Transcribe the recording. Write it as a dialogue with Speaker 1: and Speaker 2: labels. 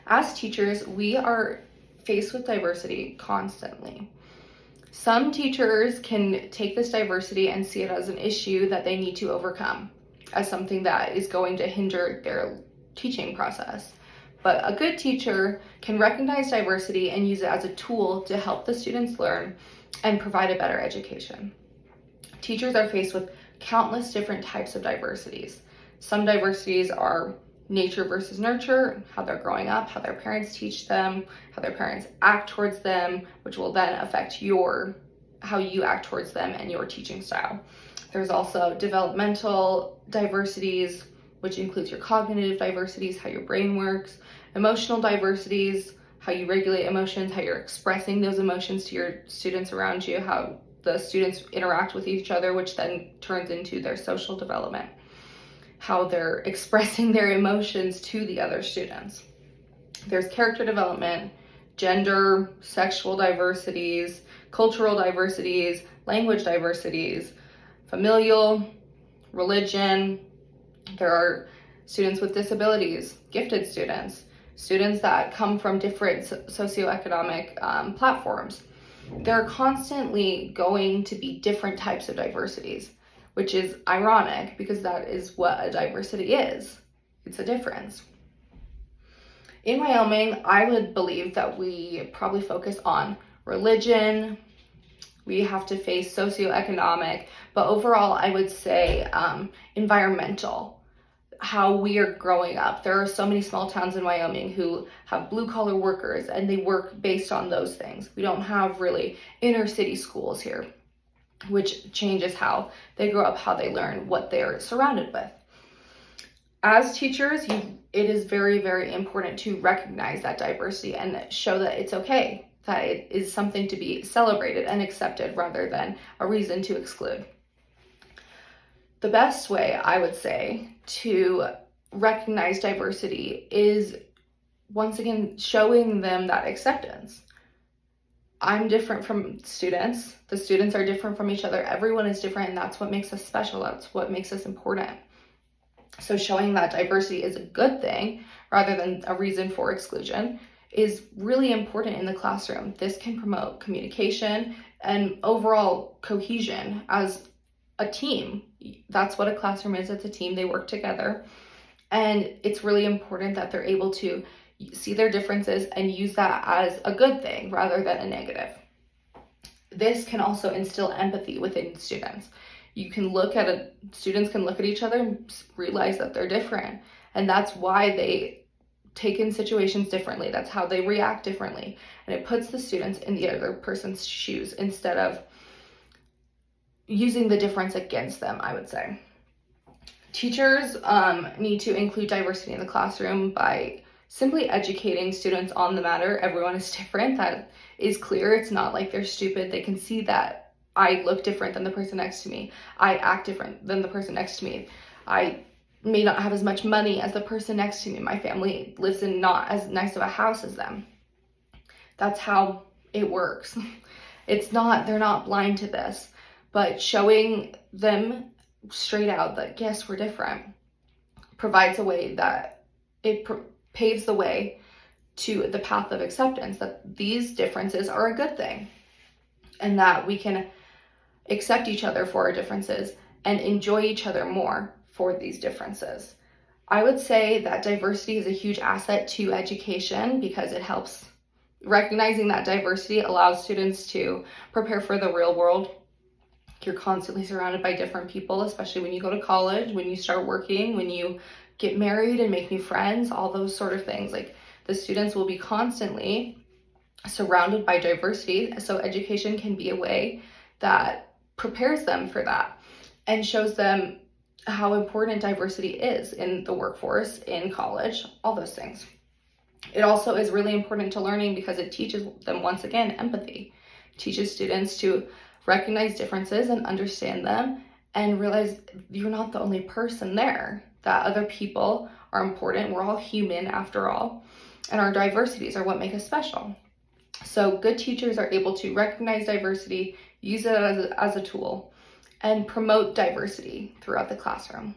Speaker 1: As teachers, we are faced with diversity constantly. Some teachers can take this diversity and see it as an issue that they need to overcome, as something that is going to hinder their teaching process. But a good teacher can recognize diversity and use it as a tool to help the students learn and provide a better education. Teachers are faced with countless different types of diversities. Some diversities are nature versus nurture, how they're growing up, how their parents teach them, how their parents act towards them, which will then affect how you act towards them and your teaching style. There's also developmental diversities, which includes your cognitive diversities, how your brain works, emotional diversities, how you regulate emotions, how you're expressing those emotions to your students around you, how the students interact with each other, which then turns into their social development, how they're expressing their emotions to the other students. There's character development, gender, sexual diversities, cultural diversities, language diversities, familial, religion. There are students with disabilities, gifted students, students that come from different socioeconomic platforms. There are constantly going to be different types of diversities, which is ironic because that is what a diversity is. It's a difference. In Wyoming, I would believe that we probably focus on religion. We have to face socioeconomic, but overall, I would say environmental, how we are growing up. There are so many small towns in Wyoming who have blue collar workers and they work based on those things. We don't have really inner city schools here, which changes how they grow up, how they learn, what they're surrounded with. As teachers, it is very, very important to recognize that diversity and show that it's okay, that it is something to be celebrated and accepted rather than a reason to exclude. The best way, I would say, to recognize diversity is, once again, showing them that acceptance. I'm different from students. The students are different from each other. Everyone is different, and that's what makes us special. That's what makes us important. So showing that diversity is a good thing rather than a reason for exclusion is really important in the classroom. This can promote communication and overall cohesion as a team. That's what a classroom is. It's a team. They work together. And it's really important that they're able to see their differences and use that as a good thing rather than a negative. This can also instill empathy within students. Students can look at each other and realize that they're different. And that's why they take in situations differently. That's how they react differently. And it puts the students in the other person's shoes instead of using the difference against them, I would say. Teachers need to include diversity in the classroom by simply educating students on the matter. Everyone is different. That is clear. It's not like they're stupid. They can see that I look different than the person next to me. I act different than the person next to me. I may not have as much money as the person next to me. My family lives in not as nice of a house as them. That's how it works. They're not blind to this, but showing them straight out that yes, we're different provides a way that it paves the way to the path of acceptance, that these differences are a good thing and that we can accept each other for our differences and enjoy each other more for these differences. I would say that diversity is a huge asset to education because it helps. Recognizing that diversity allows students to prepare for the real world. You're constantly surrounded by different people, especially when you go to college, when you start working, when you get married and make new friends, all those sort of things. Like, the students will be constantly surrounded by diversity. So education can be a way that prepares them for that and shows them how important diversity is in the workforce, in college, all those things. It also is really important to learning because it teaches them, once again, empathy. It teaches students to recognize differences and understand them and realize you're not the only person there, that other people are important. We're all human after all, and our diversities are what make us special. So good teachers are able to recognize diversity, use it as a tool, and promote diversity throughout the classroom.